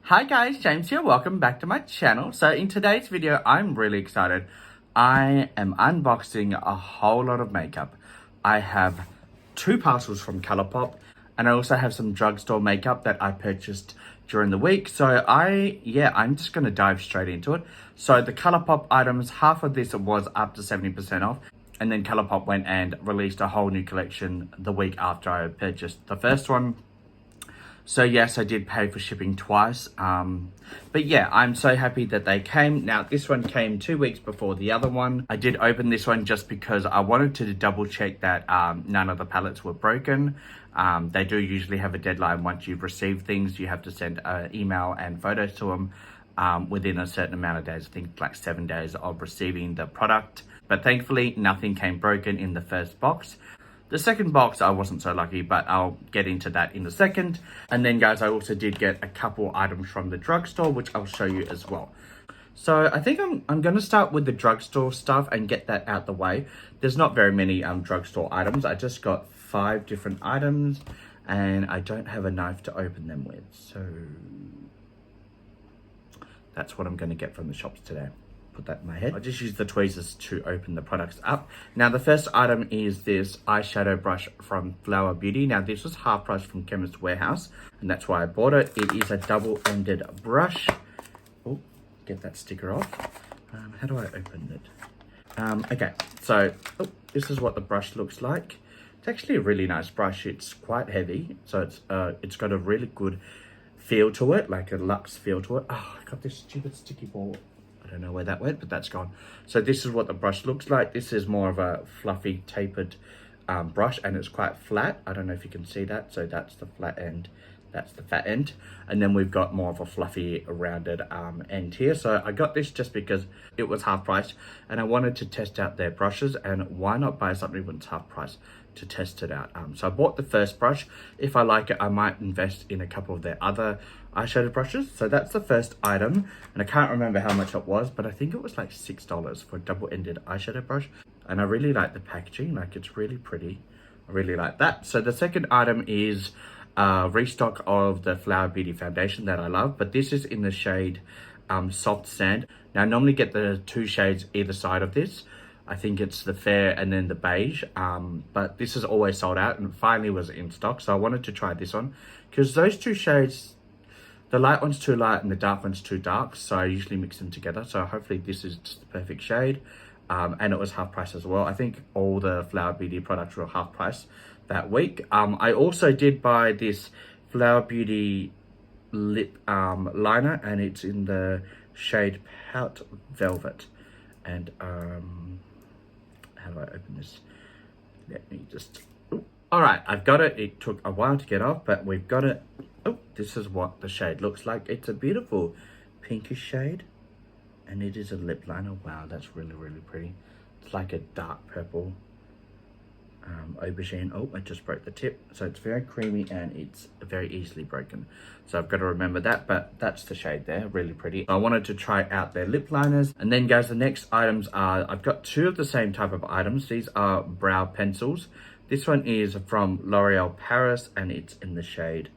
Hi guys, James here. Welcome back to my channel. So in today's video, I'm really excited. I am unboxing a whole lot of makeup. I have 2 parcels from ColourPop and I also have some drugstore makeup that I purchased during the week. So I'm just going to dive straight into it. So the ColourPop items, half of this was up to 70% off. And then ColourPop went and released a whole new collection the week after I purchased the first one. So yes, I did pay for shipping twice, but yeah, I'm so happy that they came. Now, this one came 2 weeks before the other one. I did open this one just because I wanted to double check that none of the palettes were broken. They do usually have a deadline. Once you've received things, you have to send an email and photos to them within a certain amount of days. I think like 7 days of receiving the product. But thankfully, nothing came broken in the first box. The second box, I wasn't so lucky, but I'll get into that in a second. And then guys, I also did get a couple items from the drugstore, which I'll show you as well. So I think I'm going to start with the drugstore stuff and get that out the way. There's not very many drugstore items. I just got 5 different items and I don't have a knife to open them with. So that's what I'm going to get from the shops today. Put that in my head. I just use the tweezers to open the products up. Now the first item is this eyeshadow brush from Flower Beauty. Now this was half price from Chemist Warehouse and that's why I bought it. It is a double-ended brush. Oh, get that sticker off. How do I open it? Okay, so this is what the brush looks like. It's actually a really nice brush. It's quite heavy, so it's got a really good feel to it, like a luxe feel to it. Oh, I got this stupid sticky ball. I don't know where that went, but that's gone. So this is what the brush looks like. This is more of a fluffy tapered brush and it's quite flat. I don't know if you can see that. So that's the flat end, that's the fat end. And then we've got more of a fluffy rounded end here. So I got this just because it was half price and I wanted to test out their brushes, and why not buy something when it's half price to test it out. So I bought the first brush. If I like it, I might invest in a couple of their other eyeshadow brushes. So that's the first item, and I can't remember how much it was, but I think it was like $6 for a double-ended eyeshadow brush. And I really like the packaging, like it's really pretty. I really like that. So the second item is restock of the Flower Beauty foundation that I love, but this is in the shade Soft Sand. Now I normally get the 2 shades either side of this. I think it's the fair and then the beige, but this is always sold out and finally was in stock. So I wanted to try this one because those 2 shades, the light one's too light and the dark one's too dark. So I usually mix them together. So hopefully this is just the perfect shade. And it was half price as well. I think all the Flower Beauty products were half price that week. I also did buy this Flower Beauty lip liner and it's in the shade Pout Velvet. And how do I open this? Let me just... All right, I've got it. It took a while to get off, but we've got it. Oh, this is what the shade looks like. It's a beautiful pinkish shade, and it is a lip liner. Wow, that's really, really pretty. It's like a dark purple aubergine. Oh, I just broke the tip. So it's very creamy and it's very easily broken. So I've got to remember that, but that's the shade there, really pretty. I wanted to try out their lip liners. And then guys, the next items are, I've got 2 of the same type of items. These are brow pencils. This one is from L'Oreal Paris and it's in the shade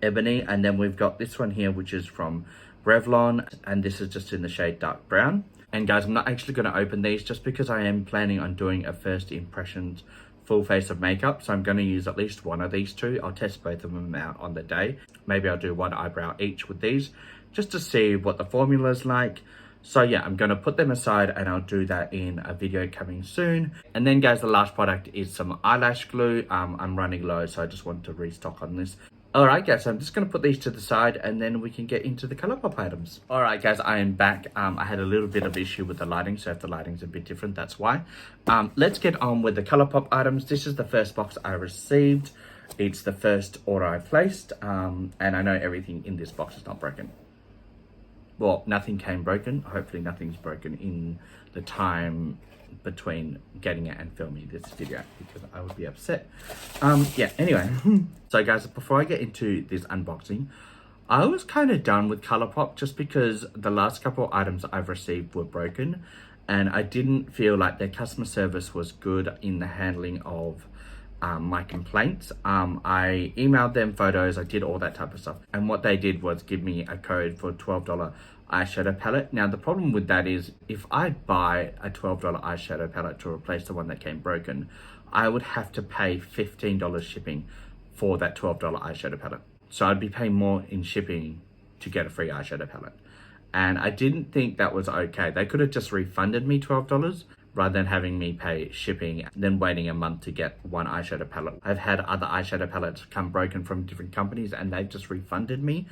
Ebony. And then we've got this one here, which is from Revlon, and this is just in the shade Dark Brown. And guys, I'm not actually going to open these just because I am planning on doing a first impressions full face of makeup. So I'm going to use at least one of these 2. I'll test both of them out on the day. Maybe I'll do 1 eyebrow each with these just to see what the formula is like. So yeah, I'm going to put them aside and I'll do that in a video coming soon. And then guys, the last product is some eyelash glue. I'm running low, so I just wanted to restock on this. Alright guys, so I'm just going to put these to the side and then we can get into the ColourPop items. Alright guys, I am back. I had a little bit of issue with the lighting, so if the lighting's a bit different, that's why. Let's get on with the ColourPop items. This is the first box I received. It's the first order I placed, and I know everything in this box is not broken. Well, nothing came broken. Hopefully nothing's broken in the time between getting it and filming this video because I would be upset. Yeah, anyway. So guys, before I get into this unboxing, I was kind of done with ColourPop just because the last couple of items I've received were broken and I didn't feel like their customer service was good in the handling of my complaints. I emailed them photos, I did all that type of stuff. And what they did was give me a code for $12 eyeshadow palette. Now the problem with that is if I buy a $12 eyeshadow palette to replace the one that came broken, I would have to pay $15 shipping for that $12 eyeshadow palette. So I'd be paying more in shipping to get a free eyeshadow palette. And I didn't think that was okay. They could have just refunded me $12 rather than having me pay shipping and then waiting a month to get one eyeshadow palette. I've had other eyeshadow palettes come broken from different companies and they've just refunded me,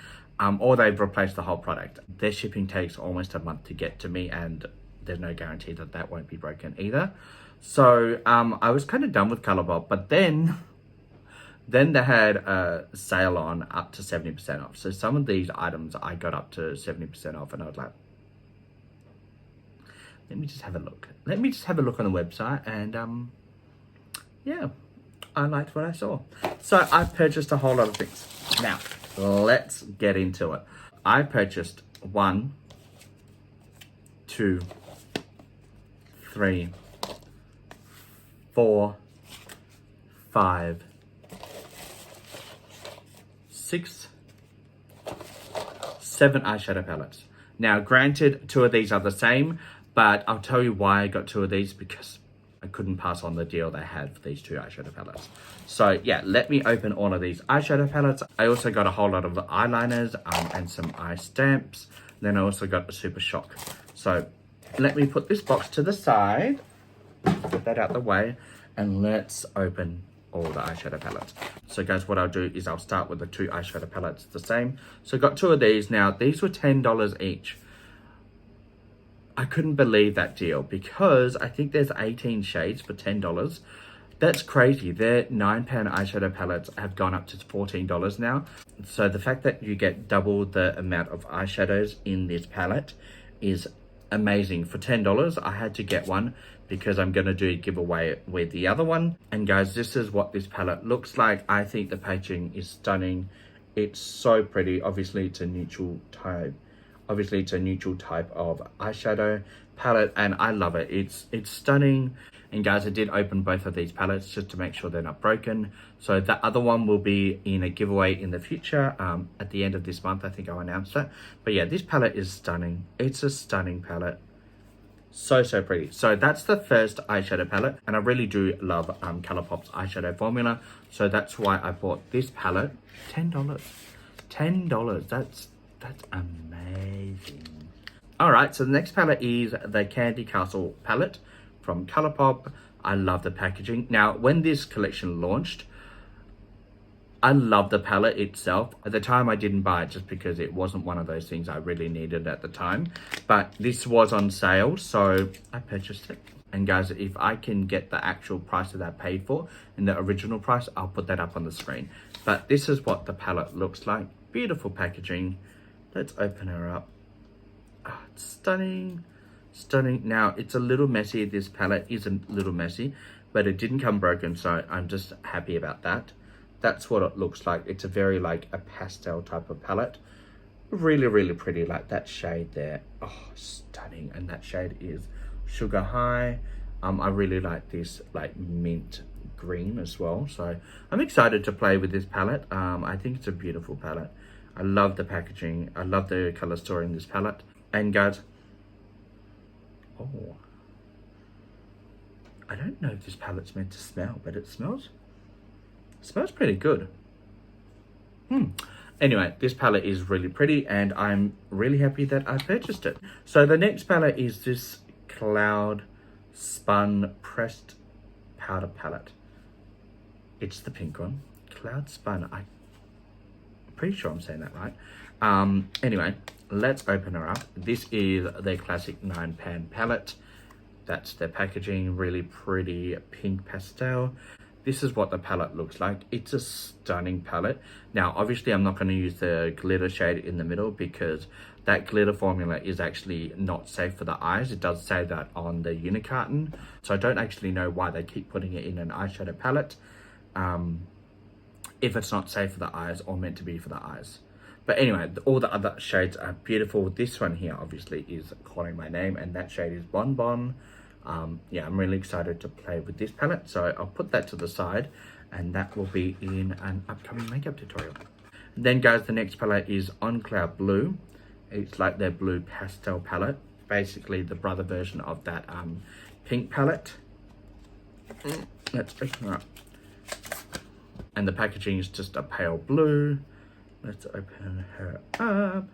or they've replaced the whole product. Their shipping takes almost a month to get to me, and there's no guarantee that that won't be broken either. So I was kind of done with ColourPop, but then they had a sale on up to 70% off. So some of these items I got up to 70% off, and I was like, let me just have a look. Let me just have a look on the website, and yeah, I liked what I saw. So I purchased a whole lot of things. Now, let's get into it. I purchased 1, 2, 3, 4, 5, 6, 7 eyeshadow palettes. Now, granted, 2 of these are the same, but I'll tell you why I got 2 of these, because I couldn't pass on the deal they had for these 2 eyeshadow palettes. So yeah, let me open all of these eyeshadow palettes. I also got a whole lot of eyeliners and some eye stamps. Then I also got the Supershock. So let me put this box to the side, put that out the way, and let's open all the eyeshadow palettes. So guys, what I'll do is I'll start with the 2 eyeshadow palettes the same. So I got 2 of these. Now these were $10 each. I couldn't believe that deal, because I think there's 18 shades for $10. That's crazy. Their £9 eyeshadow palettes have gone up to $14 now. So the fact that you get double the amount of eyeshadows in this palette is amazing. For $10, I had to get one because I'm going to do a giveaway with the other one. And guys, this is what this palette looks like. I think the packaging is stunning. It's so pretty. Obviously, it's a neutral type. Obviously, it's a neutral type of eyeshadow palette, and I love it. It's stunning. And guys, I did open both of these palettes just to make sure they're not broken. So the other one will be in a giveaway in the future. At the end of this month, I think I'll announce that. But yeah, this palette is stunning. It's a stunning palette. So pretty. So that's the first eyeshadow palette, and I really do love ColourPop's eyeshadow formula. So that's why I bought this palette. $10. $10. That's amazing. All right, so the next palette is the Candy Castle palette from ColourPop. I love the packaging. Now, when this collection launched, I love the palette itself. At the time, I didn't buy it just because it wasn't one of those things I really needed at the time. But this was on sale, so I purchased it. And guys, if I can get the actual price that I paid for and the original price, I'll put that up on the screen. But this is what the palette looks like. Beautiful packaging. Let's open her up. Oh, it's stunning. Stunning. Now, it's a little messy. This palette is a little messy, but it didn't come broken, so I'm just happy about that. That's what it looks like. It's a very like a pastel type of palette. Really pretty, like that shade there. Oh, stunning. And that shade is Sugar High. I really like this like mint green as well. So I'm excited to play with this palette. I think it's a beautiful palette. I love the packaging. I love the color story in this palette. And guys, oh, I don't know if this palette's meant to smell, but it smells pretty good. Anyway, this palette is really pretty, and I'm really happy that I purchased it. So the next palette is this Cloud Spun Pressed Powder Palette. It's the pink one. Cloud Spun. I'm pretty sure I'm saying that right. Anyway, let's open her up. This is their classic 9-pan palette. That's their packaging. Really pretty pink pastel. This is what the palette looks like. It's a stunning palette. Now, obviously, I'm not going to use the glitter shade in the middle because that glitter formula is actually not safe for the eyes. It does say that on the unicarton. So I don't actually know why they keep putting it in an eyeshadow palette if it's not safe for the eyes or meant to be for the eyes. But anyway, all the other shades are beautiful. This one here, obviously, is Calling My Name, and that shade is Bon Bon. Yeah, I'm really excited to play with this palette, so I'll put that to the side. and that will be in an upcoming makeup tutorial. Then guys, the next palette is On Cloud Blue. It's like their blue pastel palette, basically the brother version of that pink palette. Let's open her up. And the packaging is just a pale blue. Let's open her up.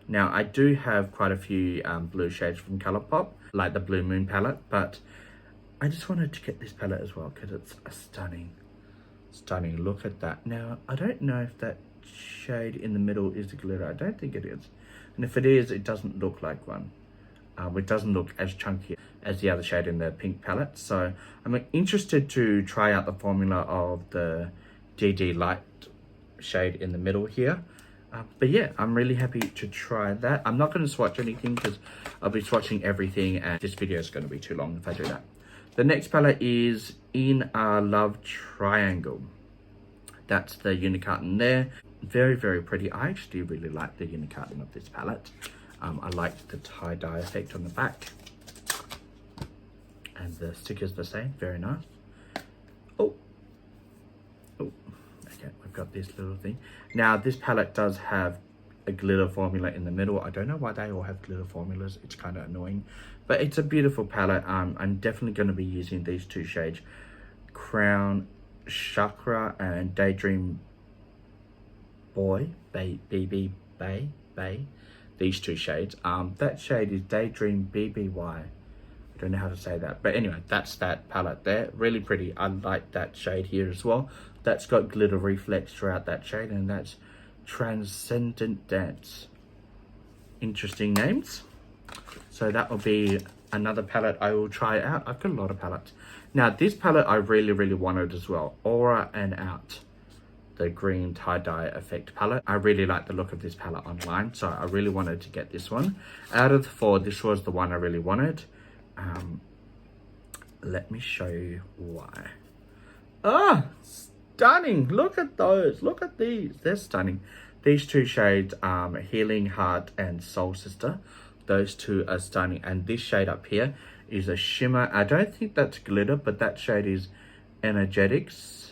Now I do have quite a few blue shades from ColourPop, like the Blue Moon palette, but I just wanted to get this palette as well because it's a stunning look at that. Now I don't know if that shade in the middle is the glitter. I don't think it is, and if it is, it doesn't look like one. It doesn't look as chunky as the other shade in the pink palette. So I'm interested to try out the formula of the DD Light shade in the middle here. But yeah, I'm really happy to try that. I'm not going to swatch anything because I'll be swatching everything and this video is going to be too long if I do that. The next palette is In Our Love Triangle. That's the unicarton there. Very, very pretty. I actually really like the unicarton of this palette. I like the tie-dye effect on the back. And the sticker's the same. Very nice. Oh. Okay, we've got this little thing. Now, this palette does have a glitter formula in the middle. I don't know why they all have glitter formulas. It's kind of annoying. But it's a beautiful palette. I'm definitely going to be using these two shades. Crown Chakra and Daydream Boy. BB Bay. These two shades. That shade is Daydream BBY. I don't know how to say that. But anyway, that's that palette there. Really pretty. I like that shade here as well. That's got glitter reflex throughout that shade. And that's Transcendent Dance. Interesting names. So that will be another palette I will try out. I've got a lot of palettes. Now this palette I really, really wanted as well. Aura and Out. The green tie-dye effect palette. I really like the look of this palette online, so I really wanted to get this one. Out of the four, this was the one I really wanted. Let me show you why. Ah, stunning. Look at those. Look at these. They're stunning. These two shades, Healing Heart and Soul Sister. Those two are stunning. And this shade up here is a shimmer. I don't think that's glitter, but that shade is Energetics.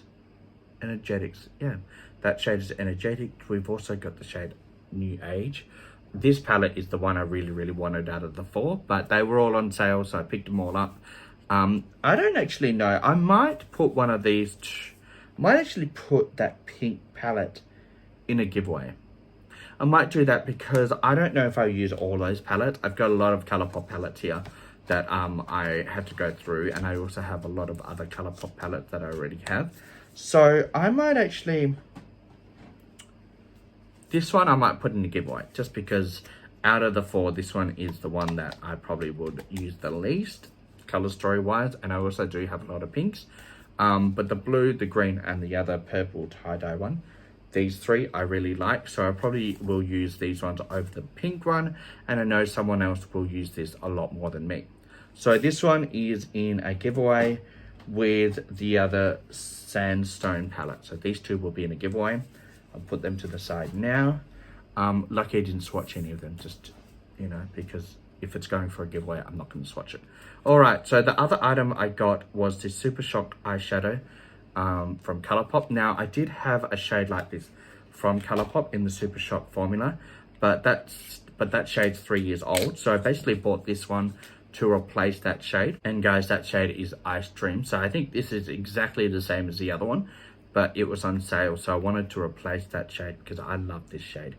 Yeah, that shade is Energetic. We've also got the shade New Age. This palette is the one I really, really wanted out of the four, but they were all on sale, so I picked them all up. I don't actually know. I might put one of these, might actually put that pink palette in a giveaway. I might do that because I don't know if I'll use all those palettes. I've got a lot of ColourPop palettes here that I had to go through, and I also have a lot of other ColourPop palettes that I already have. So I might actually, this one I might put in a giveaway just because out of the four, this one is the one that I probably would use the least color story wise. And I also do have a lot of pinks, but the blue, the green and the other purple tie-dye one, these three I really like. So I probably will use these ones over the pink one. And I know someone else will use this a lot more than me. So this one is in a giveaway with the other Sandstone palette. So these two will be in a giveaway. I'll put them to the side now. Lucky I didn't swatch any of them, just, you know, because if it's going for a giveaway, I'm not going to swatch it. All right, so the other item I got was this Supershock eyeshadow from ColourPop. Now, I did have a shade like this from ColourPop in the Supershock formula, but that shade's 3 years old. So I basically bought this one to replace that shade. And guys, that shade is Ice Dream. So I think this is exactly the same as the other one, but it was on sale. So I wanted to replace that shade because I love this shade.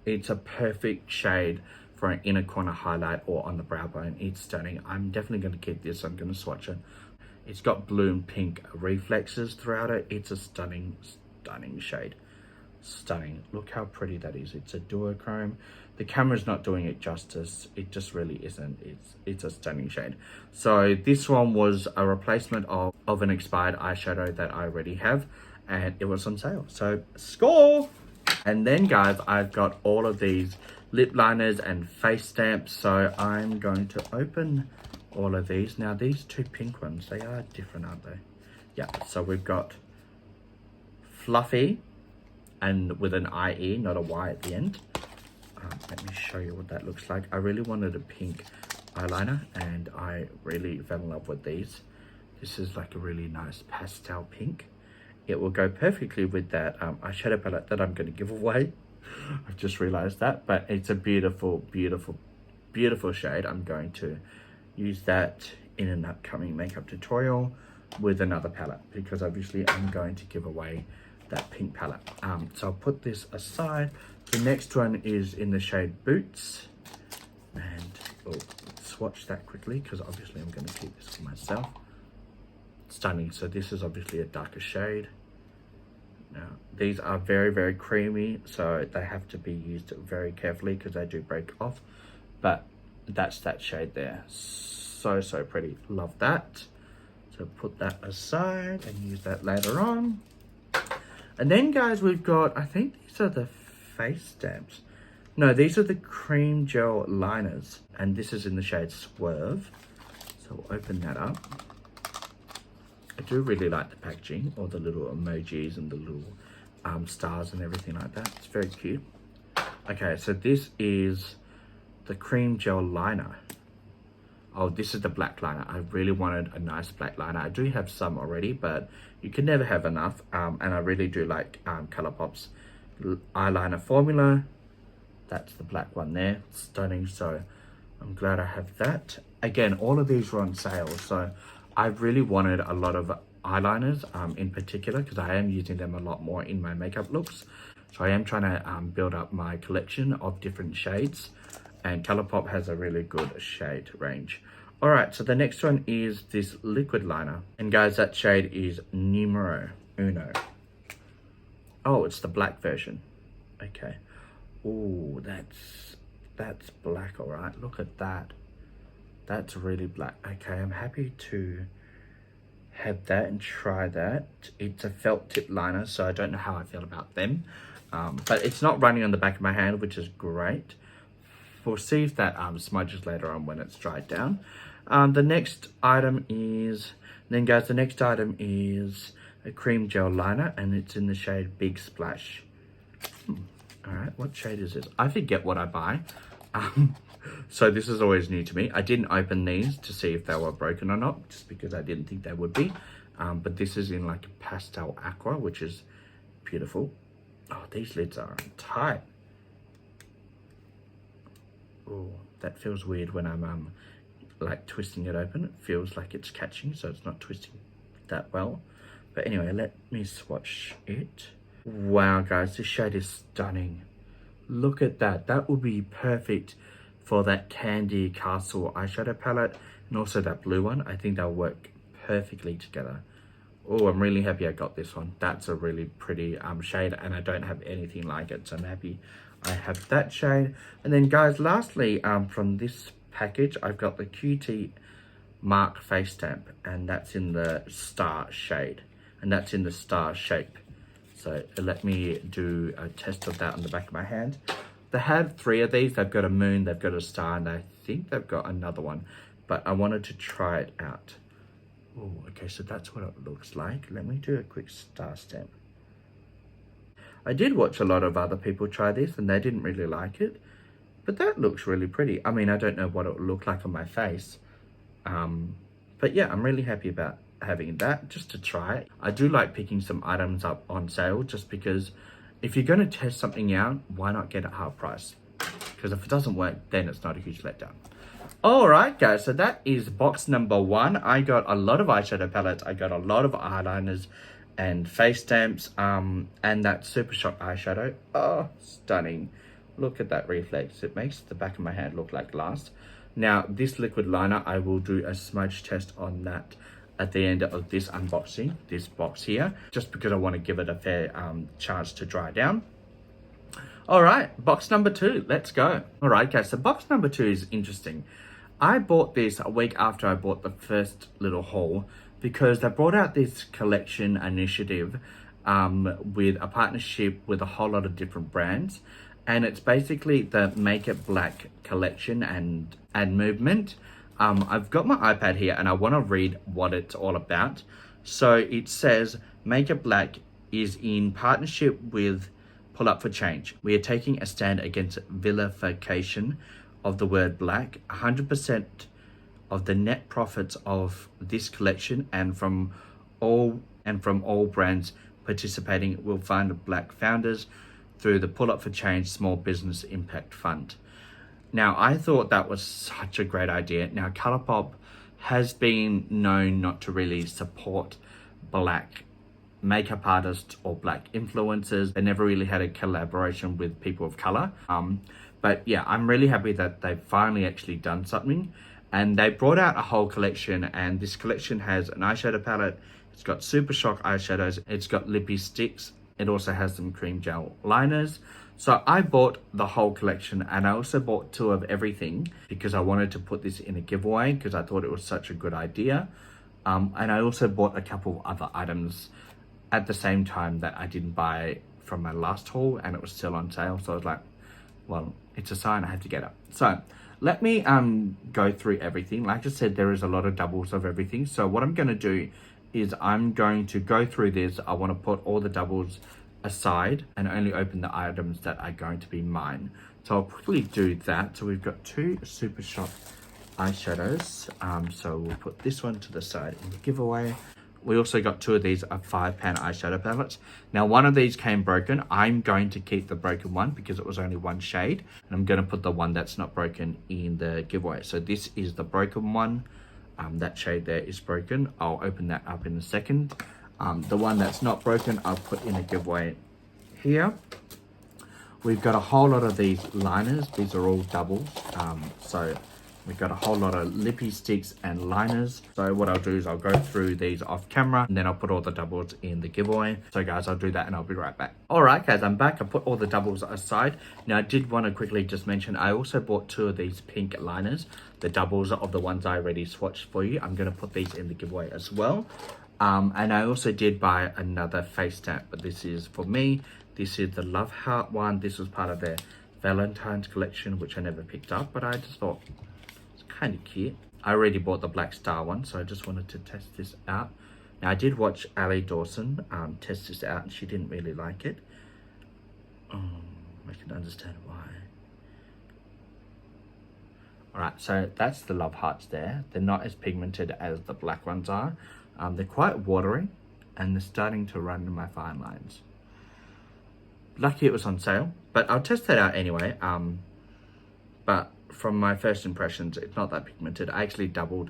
It's a perfect shade for an inner corner highlight or on the brow bone. It's stunning. I'm definitely going to keep this. I'm going to swatch it. It's got blue and pink reflexes throughout it. It's a stunning, stunning shade. Stunning. Look how pretty that is. It's a duochrome. The camera's not doing it justice. It just really isn't. It's a stunning shade. So this one was a replacement of an expired eyeshadow that I already have, and it was on sale. So score! And then guys, I've got all of these lip liners and face stamps. So I'm going to open all of these. Now these two pink ones, they are different, aren't they? Yeah, so we've got Fluffy and with an IE, not a Y at the end. Let me show you what that looks like. I really wanted a pink eyeliner and I really fell in love with these. This is like a really nice pastel pink. it will go perfectly with that eyeshadow palette that I'm going to give away. I've just realized that, but it's a beautiful, beautiful, beautiful shade. I'm going to use that in an upcoming makeup tutorial with another palette, because obviously I'm going to give away that pink palette. So I'll put this aside. The next one is in the shade Boots, and we'll swatch that quickly because obviously I'm going to keep this for myself. Stunning. So this is obviously a darker shade. Now these are very, very creamy, so they have to be used very carefully because they do break off, but that's that shade there. So pretty. Love that. So put that aside and use that later on. And then guys, we've got, I think these are the face stamps. No, these are the cream gel liners, and this is in the shade Swerve. So we'll open that up. I do really like the packaging, or the little emojis and the little stars and everything like that. It's very cute. Okay, so this is the cream gel liner. Oh, this is the black liner. I really wanted a nice black liner. I do have some already, but you can never have enough. And I really do like ColourPop's eyeliner formula. That's the black one there. It's stunning. So I'm glad I have that. Again, all of these were on sale. So I really wanted a lot of eyeliners in particular, because I am using them a lot more in my makeup looks. So I am trying to build up my collection of different shades. And ColourPop has a really good shade range. All right, so the next one is this liquid liner. And guys, that shade is Numero Uno. Oh, it's the black version. Okay. Oh, that's black, all right. Look at that. That's really black. Okay, I'm happy to have that and try that. It's a felt tip liner, so I don't know how I feel about them. But it's not running on the back of my hand, which is great. We'll see if that smudges later on when it's dried down. The next item is, then guys, the next item is a cream gel liner, and it's in the shade Big Splash. All right, what shade is this? I forget what I buy. So this is always new to me. I didn't open these to see if they were broken or not, just because I didn't think they would be. But this is in like a pastel aqua, which is beautiful. Oh, these lids are tight. Oh, that feels weird when I'm like twisting it open. It feels like it's catching, so it's not twisting that well. But anyway, let me swatch it. Wow, guys, this shade is stunning. Look at that. That would be perfect for that Candy Castle eyeshadow palette, and also that blue one. I think they'll work perfectly together. Oh, I'm really happy I got this one. That's a really pretty shade, and I don't have anything like it, so I'm happy I have that shade. And then guys, lastly, from this package, I've got the QT Mark face stamp, and that's in the star shade, and that's in the star shape. So let me do a test of that on the back of my hand. They have 3 of these. They've got a moon, they've got a star, and I think they've got another one, but I wanted to try it out. Oh, okay, so that's what it looks like. Let me do a quick star stamp. I did watch a lot of other people try this, and they didn't really like it, but that looks really pretty. I mean, I don't know what it will look like on my face, but yeah, I'm really happy about having that just to try it. I do like picking some items up on sale, just because if you're going to test something out, why not get it half price? Because if it doesn't work, then it's not a huge letdown. All right, guys, so that is box number 1. I got a lot of eyeshadow palettes. I got a lot of eyeliners and face stamps, and that Supershock eyeshadow. Oh, stunning. Look at that reflex. It makes the back of my hand look like glass. Now, this liquid liner, I will do a smudge test on that at the end of this unboxing, this box here, just because I want to give it a fair chance to dry down. All right, box number 2, let's go. All right, guys, so box number 2 is interesting. I bought this a week after I bought the first little haul, because they brought out this collection initiative with a partnership with a whole lot of different brands. And it's basically the Make It Black collection and movement. I've got my iPad here and I want to read what it's all about. So it says, Make It Black is in partnership with Pull Up for Change. We are taking a stand against vilification of the word black. 100% of the net profits of this collection and from all brands participating will fund Black founders through the Pull Up for Change Small Business Impact Fund. Now, I thought that was such a great idea. Now, ColourPop has been known not to really support Black makeup artists or Black influencers. They never really had a collaboration with people of color. But yeah, I'm really happy that they've finally actually done something. And they brought out a whole collection, and this collection has an eyeshadow palette. It's got Supershock eyeshadows. It's got lippy sticks. It also has some cream gel liners. So I bought the whole collection, and I also bought 2 of everything because I wanted to put this in a giveaway because I thought it was such a good idea. And I also bought a couple of other items at the same time that I didn't buy from my last haul, and it was still on sale. So I was like, well, it's a sign, I have to get it. So let me go through everything. Like I said, there is a lot of doubles of everything. So what I'm going to do is I'm going to go through this. I want to put all the doubles aside and only open the items that are going to be mine. So I'll quickly do that. So we've got 2 Supershock eyeshadows. So we'll put this one to the side in the giveaway. We also got 2 of these 5-pan eyeshadow palettes. Now, one of these came broken. I'm going to keep the broken one because it was only 1 shade. And I'm going to put the one that's not broken in the giveaway. So this is the broken one. That shade there is broken. I'll open that up in a second. The one that's not broken, I'll put in a giveaway here. We've got a whole lot of these liners. These are all doubles. So we've got a whole lot of lippy sticks and liners. So what I'll do is I'll go through these off camera, and then I'll put all the doubles in the giveaway. So guys, I'll do that and I'll be right back. All right guys, I'm back. I put all the doubles aside. Now I did want to quickly just mention, I also bought 2 of these pink liners, the doubles of the ones I already swatched for you. I'm going to put these in the giveaway as well. And I also did buy another face stamp, but this is for me. This is the Love Heart one. This was part of their Valentine's collection, which I never picked up, but I just thought it's kind of cute. I already bought the Black Star one, so I just wanted to test this out. Now, I did watch Ali Dawson test this out, and she didn't really like it. I can understand why. Alright, so that's the Love Hearts there. They're not as pigmented as the black ones are. They're quite watery, and they're starting to run in my fine lines. Lucky it was on sale, but I'll test that out anyway. But from my first impressions, it's not that pigmented. I actually double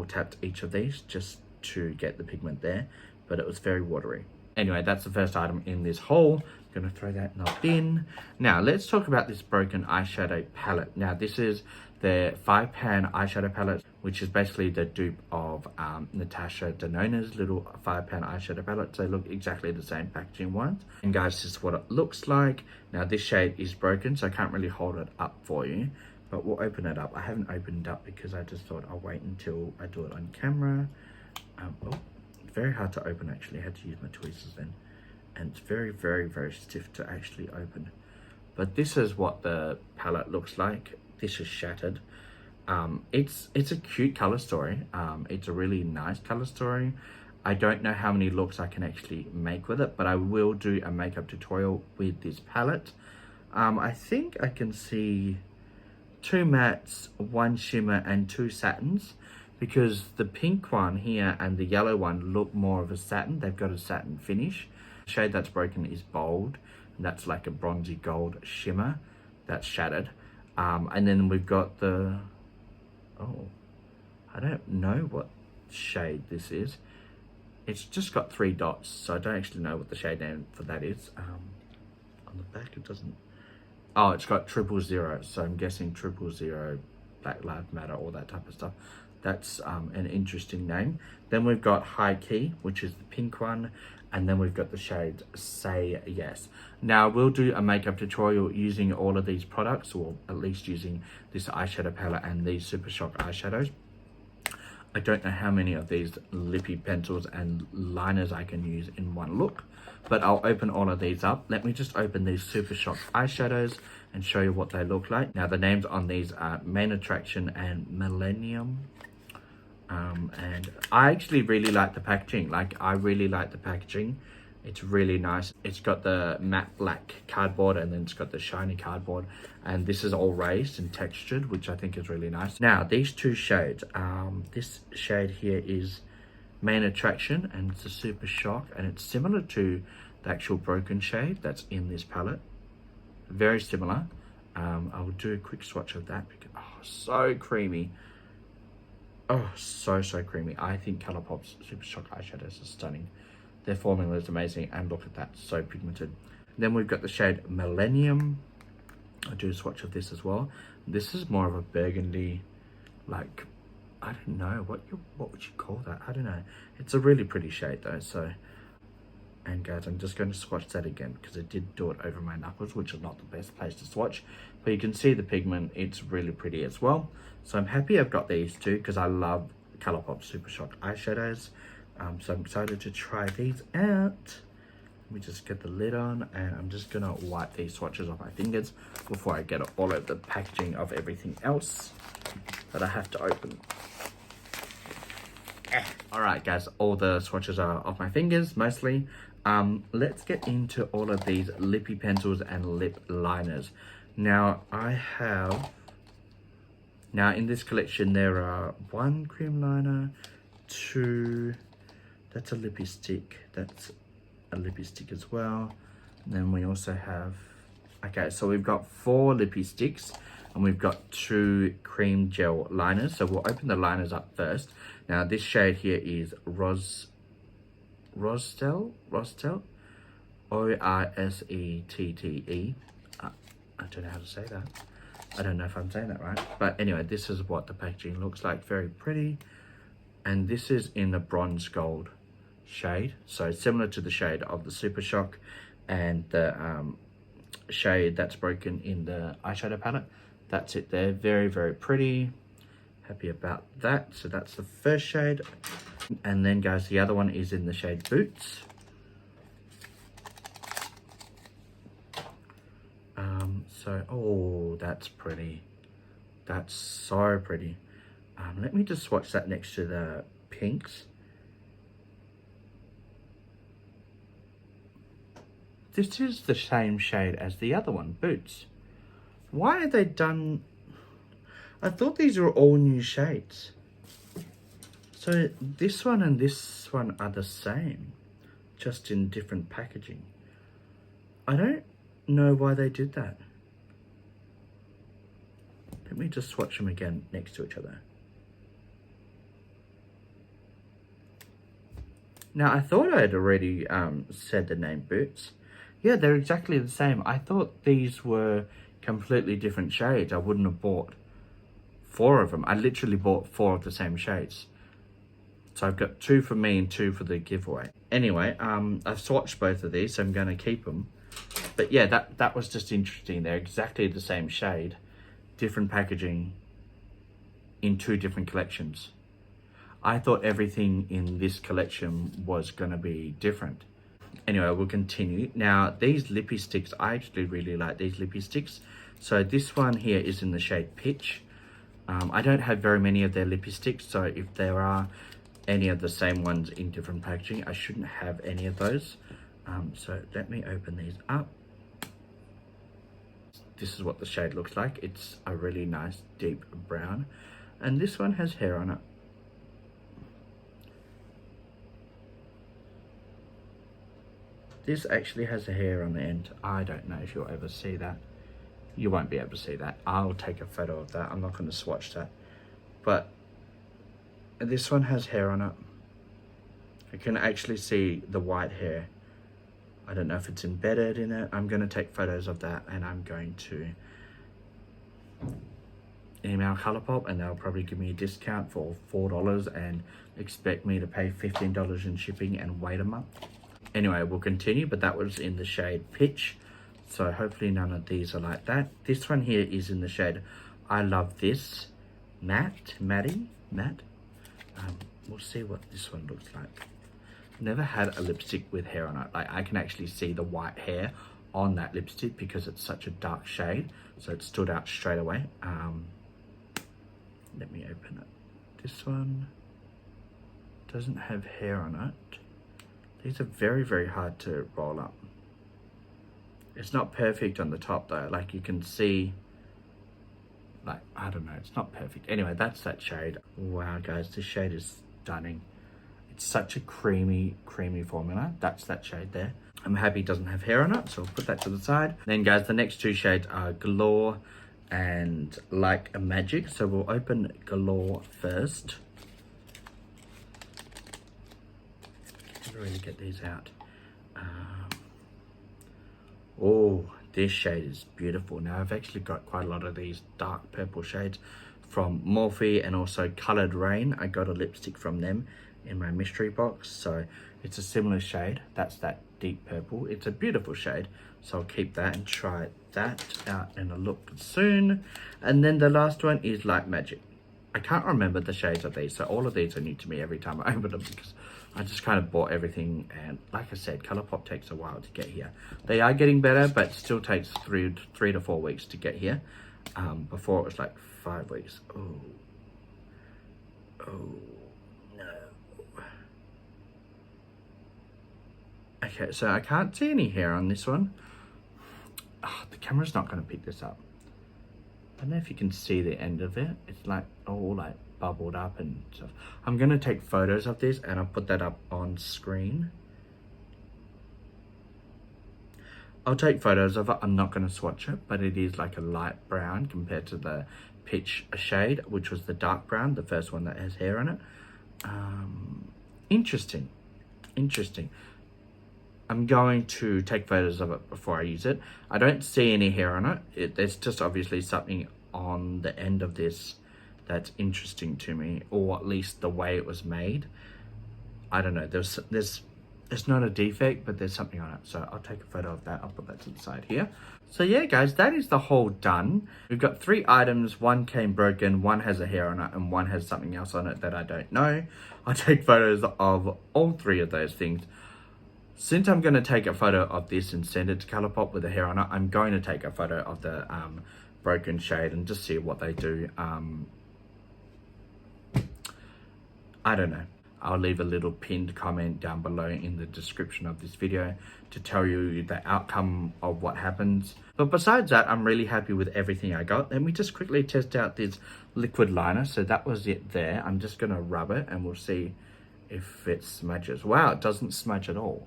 tapped each of these just to get the pigment there, but it was very watery. Anyway, that's the first item in this haul. I'm gonna throw that in the bin. Now let's talk about this broken eyeshadow palette. Now this is the 5-pan eyeshadow palette, which is basically the dupe of Natasha Denona's little 5-pan eyeshadow palette. They look exactly the same packaging ones. And guys, this is what it looks like. Now this shade is broken, so I can't really hold it up for you, but we'll open it up. I haven't opened it up because I just thought I'll wait until I do it on camera. Very hard to open actually. I had to use my tweezers then. And it's very, very, very stiff to actually open. But this is what the palette looks like. This is shattered. It's a cute color story. It's a really nice color story. I don't know how many looks I can actually make with it, but I will do a makeup tutorial with this palette. I think I can see 2 mattes, 1 shimmer, and 2 satins, because the pink one here and the yellow one look more of a satin. They've got a satin finish. The shade that's broken is bold, and that's like a bronzy gold shimmer that's shattered. And then we've got the, I don't know what shade this is. It's just got 3 dots, so I don't actually know what the shade name for that is. On the back it doesn't, it's got 000, so I'm guessing 000 Black Lives Matter, all that type of stuff. That's an interesting name. Then we've got High Key, which is the pink one. And then we've got the shade Say Yes. Now we'll do a makeup tutorial using all of these products, or at least using this eyeshadow palette and these Supershock eyeshadows. I don't know how many of these lippy pencils and liners I can use in one look, but I'll open all of these up. Let me just open these Supershock eyeshadows and show you what they look like. Now the names on these are Main Attraction and Millennium. And I actually really like the packaging. I really like the packaging. It's really nice. It's got the matte black cardboard, and then it's got the shiny cardboard, and this is all raised and textured, which I think is really nice. Now these 2 shades, this shade here is main attraction, and it's a Super Shock, and it's similar to the actual broken shade that's in this palette. Very similar. I will do a quick swatch of that because, oh, so creamy. Oh, so creamy. I think ColourPop's Supershock Eyeshadows are stunning. Their formula is amazing, and look at that, so pigmented. Then we've got the shade Millennium. I'll do a swatch of this as well. This is more of a burgundy, like, I don't know, what would you call that? I don't know. It's a really pretty shade though, so. And guys, I'm just going to swatch that again because I did do it over my knuckles, which is not the best place to swatch. But you can see the pigment, it's really pretty as well. So I'm happy I've got these two because I love ColourPop Supershock Eyeshadows. So I'm excited to try these out. Let me just get the lid on, and I'm just going to wipe these swatches off my fingers before I get all of the packaging of everything else that I have to open. Alright guys, all the swatches are off my fingers, mostly. Let's get into all of these lippy pencils and lip liners. Now in this collection there are 1 cream liner, 2, that's a lippy stick, that's a lippy stick as well. And then we also have, okay, so we've got 4 lippy sticks and we've got 2 cream gel liners. So we'll open the liners up first. Now this shade here is Rostel, O-R-S-E-T-T-E. I don't know how to say that. I don't know if I'm saying that right. But anyway, this is what the packaging looks like. Very pretty. And this is in the bronze gold shade. So similar to the shade of the Super Shock and the shade that's broken in the eyeshadow palette. That's it there. Very, very pretty. Happy about that. So that's the first shade. And then guys, the other one is in the shade Boots. Oh, that's pretty. That's so pretty. Let me just swatch that next to the pinks. This is the same shade as the other one, Boots. Why are they done? I thought these were all new shades. So this one and this one are the same, just in different packaging. I don't know why they did that. Let me just swatch them again next to each other. Now I thought I had already said the name Boots. Yeah, they're exactly the same. I thought these were completely different shades. I wouldn't have bought 4 of them. I literally bought 4 of the same shades. So I've got 2 for me and 2 for the giveaway. Anyway, I've swatched both of these, so I'm going to keep them. But yeah, that was just interesting. They're exactly the same shade, different packaging in 2 different collections. I thought everything in this collection was going to be different. Anyway, we'll continue. Now, these lippy sticks, I actually really like these lippy sticks. So this one here is in the shade Pitch. I don't have very many of their lippy sticks, so if there are any of the same ones in different packaging, I shouldn't have any of those. So let me open these up. This is what the shade looks like. It's a really nice deep brown. And this one has hair on it. This actually has a hair on the end. I don't know if you'll ever see that. You won't be able to see that. I'll take a photo of that. I'm not going to swatch that. But this one has hair on it. I can actually see the white hair. I don't know if it's embedded in it. I'm going to take photos of that and I'm going to email ColourPop and they'll probably give me a discount for $4 and expect me to pay $15 in shipping and wait a month. Anyway, we'll continue, but that was in the shade Pitch. So hopefully none of these are like that. This one here is in the shade I Love This Matte. We'll see what this one looks like. Never had a lipstick with hair on it. Like, I can actually see the white hair on that lipstick because it's such a dark shade, so it stood out straight away. Let me open it. This one doesn't have hair on it. These are very, very hard to roll up. It's not perfect on the top though. Like, you can see, like, I don't know, it's not perfect. Anyway, that's that shade. Wow guys, this shade is stunning. such a creamy formula. That's that shade there. I'm happy it doesn't have hair on it, so I'll put that to the side. Then guys, the next two shades are Galore and Like a Magic. So we'll open Galore first. Really get these out. Oh, this shade is beautiful. Now I've actually got quite a lot of these dark purple shades from Morphe and also Colored Rain. I got a lipstick from them in my mystery box, so it's a similar shade. That's that deep purple. It's a beautiful shade, so I'll keep that and try that out in a look soon. And then the last one is Like Magic. I can't remember the shades of these, so all of these are new to me every time I open them because I just kind of bought everything, and like I said, ColourPop takes a while to get here. They are getting better, but still takes three to 4 weeks to get here. Before it was like 5 weeks. Oh no. Okay, so I can't see any hair on this one. Oh, the camera's not going to pick this up. I don't know if you can see the end of it. It's like all like bubbled up and stuff. I'm going to take photos of this and I'll put that up on screen. I'll take photos of it. I'm not going to swatch it, but it is like a light brown compared to the Pitch shade, which was the dark brown, the first one that has hair on it. Interesting. I'm going to take photos of it before I use it. I don't see any hair on it. There's just obviously something on the end of this that's interesting to me, or at least the way it was made. I don't know. It's not a defect, but there's something on it. So I'll take a photo of that. I'll put that to the side here. So yeah, guys, that is the haul done. We've got 3 items. One came broken, one has a hair on it, and one has something else on it that I don't know. I'll take photos of all 3 of those things. Since I'm going to take a photo of this and send it to ColourPop with the hair on it, I'm going to take a photo of the broken shade and just see what they do. I don't know. I'll leave a little pinned comment down below in the description of this video to tell you the outcome of what happens. But besides that, I'm really happy with everything I got. Let me just quickly test out this liquid liner. So that was it there. I'm just going to rub it and we'll see if it smudges. Wow, it doesn't smudge at all.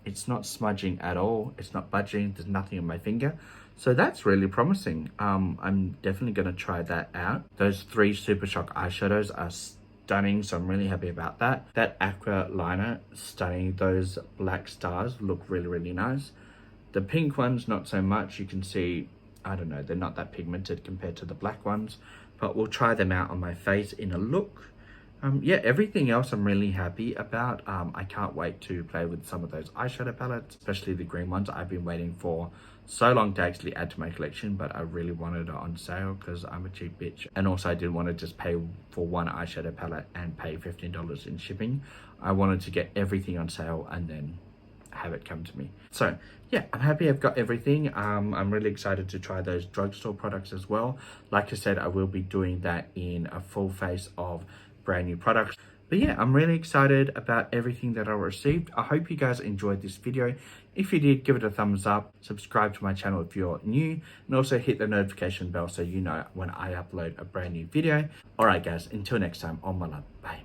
It's not smudging at all. It's not budging. There's nothing on my finger. So that's really promising. I'm definitely going to try that out. Those 3 Supershock eyeshadows are stunning, so I'm really happy about that. That aqua liner, stunning. Those black stars look really nice. The pink ones, not so much. You can see, I don't know, they're not that pigmented compared to the black ones, but we'll try them out on my face in a look. Yeah, everything else I'm really happy about. I can't wait to play with some of those eyeshadow palettes, especially the green ones. I've been waiting for so long to actually add to my collection, but I really wanted it on sale because I'm a cheap bitch. And also I didn't want to just pay for one eyeshadow palette and pay $15 in shipping. I wanted to get everything on sale and then have it come to me. So yeah, I'm happy I've got everything. I'm really excited to try those drugstore products as well. Like I said, I will be doing that in a full face of brand new products. But yeah, I'm really excited about everything that I received. I hope you guys enjoyed this video. If you did, give it a thumbs up, subscribe to my channel if you're new, and also hit the notification bell so you know when I upload a brand new video. Alright guys, until next time, on my love, bye.